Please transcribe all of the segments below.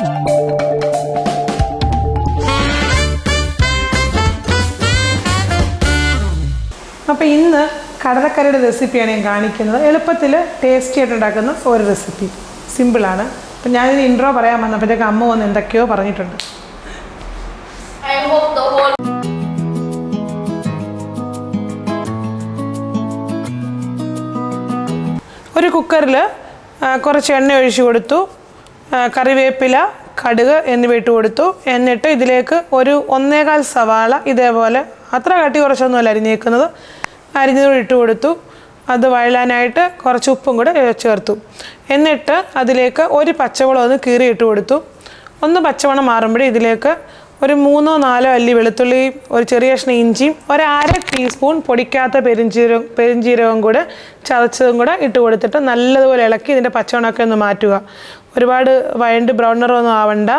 അപ്പോൾ ഇന്ന് കടലക്കറിയുടെ റെസിപ്പിയാണ് ഞാൻ കാണിക്കുന്നത്. എളുപ്പത്തിൽ ടേസ്റ്റി ആയിട്ട് ഉണ്ടാക്കുന്ന ഒരു റെസിപ്പി, സിമ്പിളാണ്. അപ്പം ഞാനിത് ഇൻട്രോ പറയാൻ വന്നപ്പോഴത്തേക്ക് അമ്മ വന്ന് എന്തൊക്കെയോ പറഞ്ഞിട്ടുണ്ട്. ഒരു കുക്കറിൽ കുറച്ച് എണ്ണ ഒഴിച്ചു കൊടുത്തു, കറിവേപ്പില, കടുക് എന്നിവ ഇട്ട് കൊടുത്തു. എന്നിട്ട് ഇതിലേക്ക് ഒരു 1.25 സവാള ഇതേപോലെ അത്ര കട്ടി കുറച്ചൊന്നുമല്ല അരിഞ്ഞേക്കുന്നത്, അരിഞ്ഞതുകൂടി ഇട്ട് കൊടുത്തു. അത് വഴലാനായിട്ട് കുറച്ച് ഉപ്പും കൂടെ ചേർത്തു. എന്നിട്ട് അതിലേക്ക് ഒരു പച്ചമുളക് ഒന്ന് കീറി ഇട്ട് കൊടുത്തു. ഒന്ന് പച്ചമണം മാറുമ്പോഴേ ഇതിലേക്ക് ഒരു 3-4 അല്ലി വെളുത്തുള്ളി, ഒരു ചെറിയ കഷ്ണം ഇഞ്ചിയും, ഒരു 1/2 ടീസ്പൂൺ പൊടിക്കാത്ത പെരിഞ്ജീരകവും കൂടെ ചതച്ചതും കൂടെ ഇട്ട് കൊടുത്തിട്ട് നല്ലതുപോലെ ഇളക്കി ഇതിൻ്റെ പച്ചമണമൊക്കെ ഒന്ന് മാറ്റുക. ഒരുപാട് വഴണ്ട് ബ്രൗൺ നിറമൊന്നും ആവണ്ട.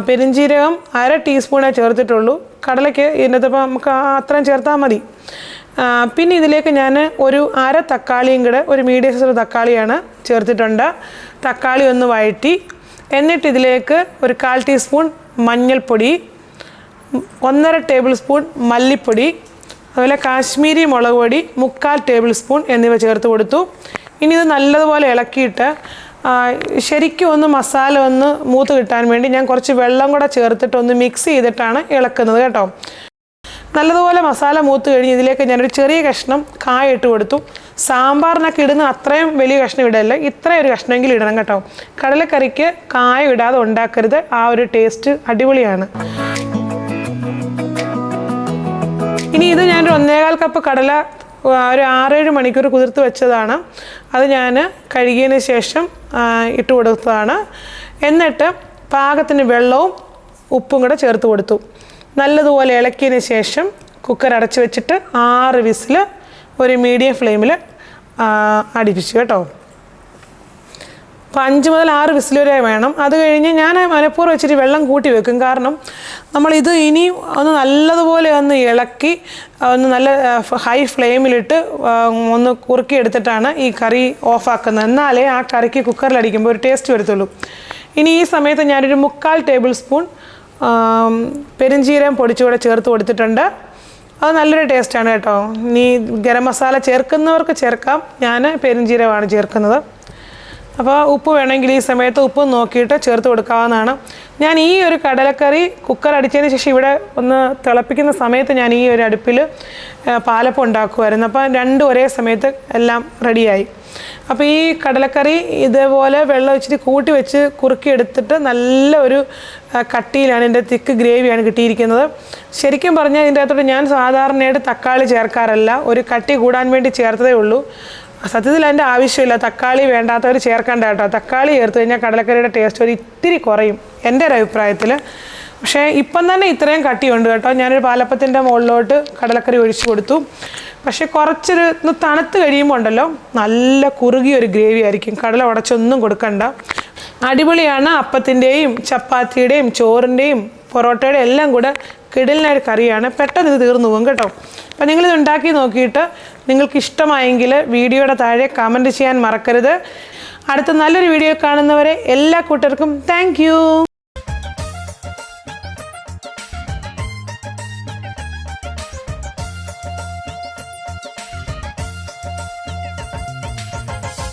പെരിഞ്ജീരകം 1/2 ടീസ്പൂണേ ചേർത്തിട്ടുള്ളൂ. കടലയ്ക്ക് ഇതിനകത്ത് ഇപ്പോൾ നമുക്ക് അത്രയും ചേർത്താൽ മതി. പിന്നെ ഇതിലേക്ക് ഞാൻ ഒരു 1/2 തക്കാളിയും കൂടെ, ഒരു മീഡിയം സൈസ് തക്കാളിയാണ് ചേർത്തിട്ടുണ്ട്. തക്കാളി ഒന്ന് വഴറ്റി എന്നിട്ട് ഇതിലേക്ക് ഒരു 1/4 ടീസ്പൂൺ മഞ്ഞൾപ്പൊടി, 1.5 ടേബിൾ സ്പൂൺ മല്ലിപ്പൊടി, അതുപോലെ കാശ്മീരി മുളക് പൊടി 3/4 ടേബിൾ സ്പൂൺ എന്നിവ ചേർത്ത് കൊടുത്തു. ഇനി ഇത് നല്ലതുപോലെ ഇളക്കിയിട്ട് ശരിക്കും ഒന്ന് മസാല ഒന്ന് മൂത്ത് കിട്ടാൻ വേണ്ടി ഞാൻ കുറച്ച് വെള്ളം കൂടെ ചേർത്തിട്ട് ഒന്ന് മിക്സ് ചെയ്തിട്ടാണ് ഇളക്കുന്നത് കേട്ടോ. നല്ലതുപോലെ മസാല മൂത്ത് കഴിഞ്ഞ് ഇതിലേക്ക് ഞാനൊരു ചെറിയ കഷ്ണം കായ ഇട്ട് കൊടുത്തു. സാമ്പാറിനൊക്കെ ഇടുന്ന അത്രയും വലിയ കഷ്ണം ഇടല്ല, ഇത്രയും ഒരു കഷ്ണമെങ്കിലും ഇടണം കേട്ടോ. കടലക്കറിക്ക് കായ ഇടാതെ ഉണ്ടാക്കരുത്, ആ ഒരു ടേസ്റ്റ് അടിപൊളിയാണ്. ഇനി ഇത് ഞാനൊരു 1.25 കപ്പ് കടല ഒരു 6-7 മണിക്കൂർ കുതിർത്ത് വെച്ചതാണ്. അത് ഞാൻ കഴുകിയതിന് ശേഷം ഇട്ട് കൊടുത്തതാണ്. എന്നിട്ട് പാകത്തിന് വെള്ളവും ഉപ്പും കൂടെ ചേർത്ത് കൊടുത്തു. നല്ലതുപോലെ ഇളക്കിയതിന് ശേഷം കുക്കർ അടച്ച് വെച്ചിട്ട് 6 വിസിൽ ഒരു മീഡിയം ഫ്ലെയിമിൽ അടുപ്പിച്ചു കേട്ടോ. അപ്പോൾ 5 മുതൽ 6 വിസിൽ വരെ വേണം. അത് കഴിഞ്ഞ് ഞാൻ മനഃപൂർവ്വം വെച്ചിട്ട് വെള്ളം കൂട്ടി വെക്കും. കാരണം നമ്മളിത് ഇനി ഒന്ന് നല്ലതുപോലെ ഒന്ന് ഇളക്കി ഒന്ന് നല്ല ഹൈ ഫ്ലെയിമിലിട്ട് ഒന്ന് കുറുക്കി എടുത്തിട്ടാണ് ഈ കറി ഓഫാക്കുന്നത്. എന്നാലേ ആ കറിക്ക് കുക്കറിലടിക്കുമ്പോൾ ഒരു ടേസ്റ്റ് വരത്തുള്ളൂ. ഇനി ഈ സമയത്ത് ഞാനൊരു 3/4 ടേബിൾ സ്പൂൺ പെരിഞ്ജീരകം പൊടിച്ചുകൂടെ ചേർത്ത് കൊടുത്തിട്ടുണ്ട്. അത് നല്ലൊരു ടേസ്റ്റാണ് കേട്ടോ. ഇനി ഗരം മസാല ചേർക്കുന്നവർക്ക് ചേർക്കാം, ഞാൻ പെരിഞ്ജീരകമാണ് ചേർക്കുന്നത്. അപ്പോൾ ഉപ്പ് വേണമെങ്കിൽ ഈ സമയത്ത് ഉപ്പ് നോക്കിയിട്ട് ചേർത്ത് കൊടുക്കാവുന്നതാണ്. ഞാൻ ഈ ഒരു കടലക്കറി കുക്കർ അടിച്ചതിന് ശേഷം ഇവിടെ ഒന്ന് തിളപ്പിക്കുന്ന സമയത്ത് ഞാൻ ഈ ഒരു അടുപ്പിൽ പാലപ്പം ഉണ്ടാക്കുമായിരുന്നു. അപ്പോൾ രണ്ടും ഒരേ സമയത്ത് എല്ലാം റെഡിയായി. അപ്പോൾ ഈ കടലക്കറി ഇതേപോലെ വെള്ളം വെച്ചിട്ട് കൂട്ടി വെച്ച് കുറുക്കി എടുത്തിട്ട് നല്ല ഒരു കട്ടിയിലാണ്, എൻ്റെ തിക്ക് ഗ്രേവിയാണ് കിട്ടിയിരിക്കുന്നത്. ശരിക്കും പറഞ്ഞാൽ ഇതിൻ്റെ അകത്തോട്ട് ഞാൻ സാധാരണയായിട്ട് തക്കാളി ചേർക്കാറില്ല, ഒരു കട്ടി കൂടാൻ വേണ്ടി ചേർത്തതേ ഉള്ളൂ. സത്യത്തിൽ അതിൻ്റെ ആവശ്യമില്ല, തക്കാളി വേണ്ടാത്തവർ ചേർക്കണ്ട കേട്ടോ. തക്കാളി ചേർത്ത് കഴിഞ്ഞാൽ കടലക്കറിയുടെ ടേസ്റ്റ് ഒരു ഇത്തിരി കുറയും എൻ്റെ ഒരു അഭിപ്രായത്തിൽ. പക്ഷേ ഇപ്പം തന്നെ ഇത്രയും കട്ടിയുണ്ട് കേട്ടോ. ഞാനൊരു പാലപ്പത്തിൻ്റെ മുകളിലോട്ട് കടലക്കറി ഒഴിച്ചു കൊടുത്തു. പക്ഷേ കുറച്ചൊരു തണുത്ത് കഴിയുമ്പോൾ ഉണ്ടല്ലോ നല്ല കുറുകിയൊരു ഗ്രേവി ആയിരിക്കും. കടല ഉടച്ചൊന്നും കൊടുക്കണ്ട, അടിപൊളിയാണ്. അപ്പത്തിൻ്റെയും ചപ്പാത്തിയുടെയും ചോറിൻ്റെയും പൊറോട്ടയുടെയും എല്ലാം കൂടെ കിടലിനൊരു കറിയാണ്. പെട്ടെന്ന് ഇത് തീർന്നു പോകും കേട്ടോ. അപ്പോൾ നിങ്ങളിത് ഉണ്ടാക്കി നോക്കിയിട്ട് നിങ്ങൾക്ക് ഇഷ്ടമായെങ്കിൽ വീഡിയോയുടെ താഴെ കമൻറ്റ് ചെയ്യാൻ മറക്കരുത്. അടുത്ത നല്ലൊരു വീഡിയോ കാണുന്നവരെ എല്ലാ കൂട്ടർക്കും താങ്ക് യു.